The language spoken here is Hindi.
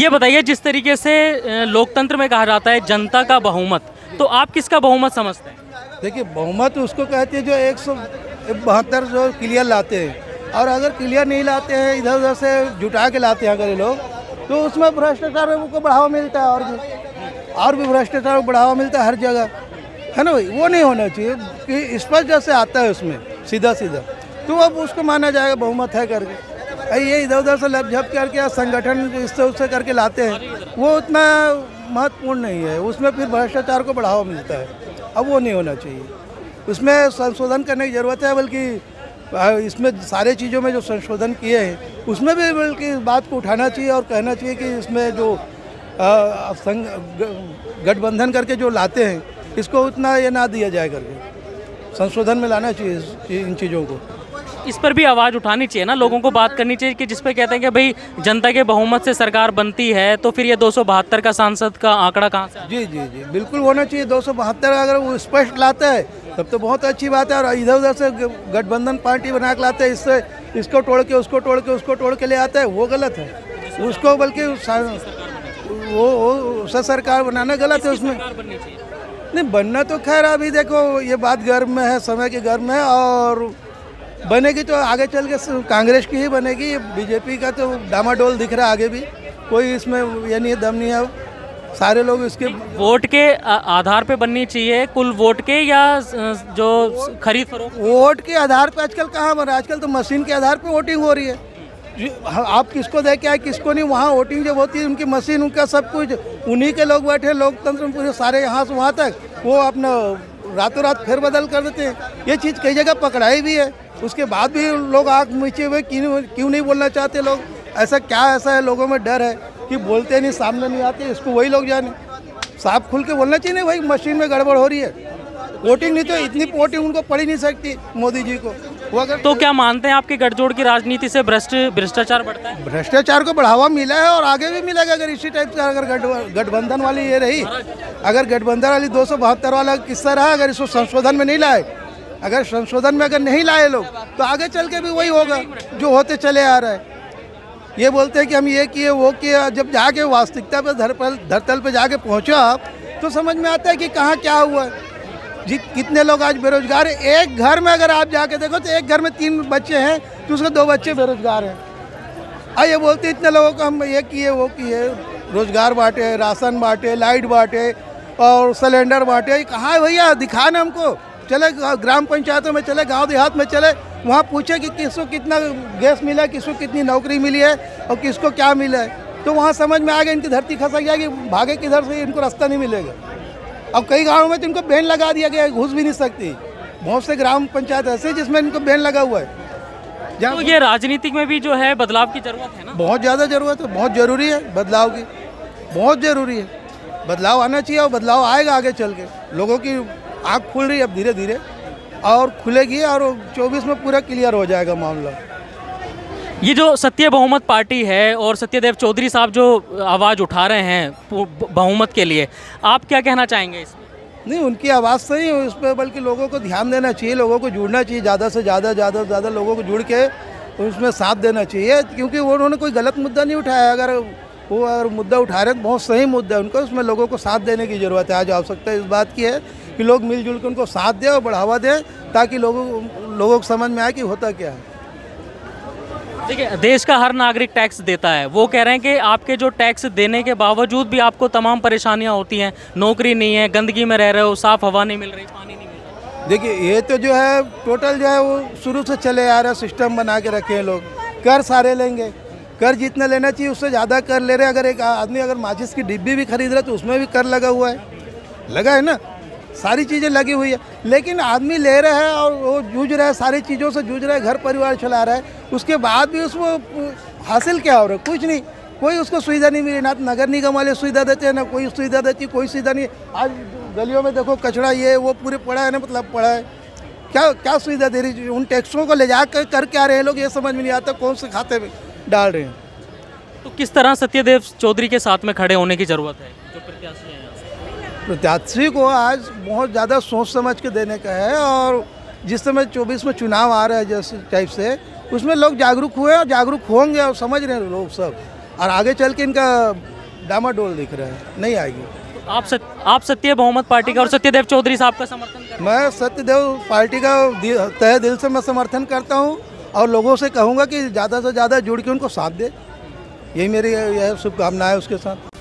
ये बताइए, जिस तरीके से लोकतंत्र में कहा जाता है जनता का बहुमत, तो आप किसका बहुमत समझते हैं? देखिए, बहुमत उसको कहते हैं जो 172 जो क्लियर लाते हैं, और अगर क्लियर नहीं लाते हैं, इधर उधर से जुटा के लाते हैं अगर ये लोग, तो उसमें भ्रष्टाचार को बढ़ावा मिलता है, और भी भ्रष्टाचार को बढ़ावा मिलता है हर जगह, है ना भाई। वो नहीं होना चाहिए कि स्पष्ट जैसे आता है उसमें सीधा सीधा, तो अब उसको माना जाएगा बहुमत है करके। ये इधर उधर से लपझप करके संगठन इससे उससे करके लाते हैं, वो उतना महत्वपूर्ण नहीं है, उसमें फिर भ्रष्टाचार को बढ़ावा मिलता है। अब वो नहीं होना चाहिए, उसमें संशोधन करने की ज़रूरत है, बल्कि इसमें सारे चीज़ों में जो संशोधन किए हैं उसमें भी बल्कि इस बात को उठाना चाहिए और कहना चाहिए कि इसमें जो गठबंधन करके जो लाते हैं, इसको उतना ये ना दिया जाए करके, संशोधन में लाना चाहिए इन चीज़ों को। इस पर भी आवाज़ उठानी चाहिए ना, लोगों को बात करनी चाहिए कि जिस पे कहते हैं कि भाई जनता के बहुमत से सरकार बनती है, तो फिर ये 272 का सांसद का आंकड़ा कहाँ से? जी जी जी, बिल्कुल होना चाहिए। 272 अगर वो स्पष्ट लाता है तब तो बहुत अच्छी बात है, और इधर उधर से गठबंधन पार्टी बना के लाते हैं, इससे इसको तोड़ के उसको तोड़ के उसको तोड़ के ले आता है, वो गलत है। उसको बल्कि वो सरकार बनाना गलत है, उसमें नहीं बनना। तो खैर अभी देखो ये बात गर्भ में है, समय के गर्भ में है, और बनेगी तो आगे चल के कांग्रेस की ही बनेगी। बीजेपी का तो डामाडोल दिख रहा है, आगे भी कोई इसमें ये नहीं है, दम नहीं है। सारे लोग इसके वोट के आधार पे बननी चाहिए, कुल वोट के, या जो खरीद फरोख्त? वोट के आधार पे आजकल कहाँ बन रहा है, आजकल तो मशीन के आधार पे वोटिंग हो रही है। आप किसको दे के आए किसको नहीं, वहाँ वोटिंग जब होती है उनकी मशीन, उनका सब कुछ, उन्हीं के लोग बैठे लोकतंत्र में पूरे सारे यहाँ से वहाँ तक, वो अपना रातों रात फेरबदल कर देते हैं। ये चीज़ कई जगह पकड़ाई भी है, उसके बाद भी लोग आँख मीचे हुए क्यों नहीं बोलना चाहते लोग? ऐसा क्या ऐसा है लोगों में डर है कि बोलते नहीं, सामने नहीं आते, इसको वही लोग जाने। साफ खुल के बोलना चाहिए, नहीं भाई मशीन में गड़बड़ हो रही है, वोटिंग नहीं तो इतनी वोटिंग उनको पड़ी नहीं सकती मोदी जी को। वो अगर तो क्या मानते हैं आपके गठजोड़ की राजनीति से भ्रष्टाचार बढ़ता है? भ्रष्टाचार को बढ़ावा मिला है और आगे भी मिलेगा, अगर इसी टाइप का अगर गठबंधन वाली ये रही, अगर गठबंधन वाली 272 वाला किस्सा रहा, अगर इसको संशोधन में नहीं लाए, अगर संशोधन में अगर नहीं लाए लोग, तो आगे चल के भी वही होगा जो होते चले आ रहा है। ये बोलते हैं कि हम ये किए वो किए, जब जाके वास्तविकता पे धरतल पे जाके पहुँचो आप, तो समझ में आता है कि कहाँ क्या हुआ है जी। कितने लोग आज बेरोजगार हैं, एक घर में अगर आप जाके देखो तो एक घर में 3 बच्चे हैं तो उसके 2 बच्चे बेरोजगार हैं। ये बोलते इतने लोगों को हम ये किए वो किए, रोजगार बांटे, राशन बांटे, लाइट बांटे और सिलेंडर बांटे, कहाँ है भैया? दिखाना हमको। चले ग्राम पंचायतों में चले, गांव देहात में चले, वहाँ पूछे कि किसको कितना गैस मिला, किसको कितनी नौकरी मिली है और किसको क्या मिला है, तो वहाँ समझ में आ गया इनकी धरती खसक जाएगी, भागे किधर से इनको रास्ता नहीं मिलेगा। अब कई गाँवों में तो इनको बैन लगा दिया गया है, घुस भी नहीं सकती। बहुत से ग्राम पंचायत ऐसे जिसमें इनको बैन लगा हुआ है। तो ये राजनीतिक में भी जो है बदलाव की जरूरत है ना? बहुत ज़्यादा ज़रूरत है, बहुत ज़रूरी है बदलाव की, बहुत ज़रूरी है। बदलाव आना चाहिए और बदलाव आएगा आगे चल के। लोगों की आँख खुल रही है अब धीरे धीरे, और खुलेगी, और 24 में पूरा क्लियर हो जाएगा मामला। ये जो सत्य बहुमत पार्टी है और सत्यदेव चौधरी साहब जो आवाज़ उठा रहे हैं बहुमत के लिए, आप क्या कहना चाहेंगे इसमें? नहीं, उनकी आवाज़ सही है उस पर, बल्कि लोगों को ध्यान देना चाहिए, लोगों को जुड़ना चाहिए, ज़्यादा से ज़्यादा लोगों को जुड़ के उसमें साथ देना चाहिए, क्योंकि उन्होंने कोई गलत मुद्दा नहीं उठाया। अगर मुद्दा उठा रहे हैं तो बहुत सही मुद्दा है उनका, उसमें लोगों को साथ देने की ज़रूरत है। आज आवश्यकता इस बात की है कि लोग मिलजुल के उनको साथ दें और बढ़ावा दें, ताकि लोगों को समझ में आए कि होता क्या है। देखिए, देश का हर नागरिक टैक्स देता है, वो कह रहे हैं कि आपके जो टैक्स देने के बावजूद भी आपको तमाम परेशानियां होती हैं, नौकरी नहीं है, गंदगी में रह रहे हो, साफ़ हवा नहीं मिल रही, पानी नहीं मिल रहा। देखिए, ये तो जो है टोटल जो है वो शुरू से चले आ रहा है, सिस्टम बना के रखे हैं लोग। कर सारे लेंगे, कर जितना लेना चाहिए उससे ज़्यादा कर ले रहे हैं। अगर एक आदमी अगर माचिस की डिब्बी भी खरीद रहा है तो उसमें भी कर लगा हुआ है, लगा है ना, सारी चीज़ें लगी हुई है। लेकिन आदमी ले रहा है और वो जूझ रहा है, सारी चीज़ों से जूझ रहा है, घर परिवार चला रहा है, उसके बाद भी उसको हासिल क्या हो रहा है? कुछ नहीं, कोई उसको सुविधा नहीं मिली। ना नगर निगम वाले सुविधा देते हैं, ना कोई सुविधा देती, कोई सुविधा नहीं। आज गलियों में देखो कचरा ये वो पूरे पड़ा है ना, मतलब पड़ा है, क्या सुविधा दे रही? उन टैक्सों को ले जा कर क्या रहे हैं लोग, ये समझ में नहीं आता कौन से खाते में डाल रहे हैं। तो किस तरह सत्यदेव चौधरी के साथ में खड़े होने की ज़रूरत है जो प्रत्याशी हैं? प्रत्याशी को आज बहुत ज़्यादा सोच समझ के देने का है, और जिस समय 24 में चुनाव आ रहा है जैसे टाइप से, उसमें लोग जागरूक हुए और जागरूक होंगे और समझ रहे हैं लोग सब, और आगे चल के इनका डामाडोल दिख रहा है, नहीं आएगी। आप सत्य बहुमत पार्टी का और सत्यदेव चौधरी साहब का समर्थन करते हैं? मैं सत्यदेव पार्टी का तहे दिल से मैं समर्थन करता हूँ और लोगों से कहूँगा कि ज़्यादा से ज़्यादा जुड़ के उनको साथ दे। यही मेरी यह शुभकामना है उसके साथ।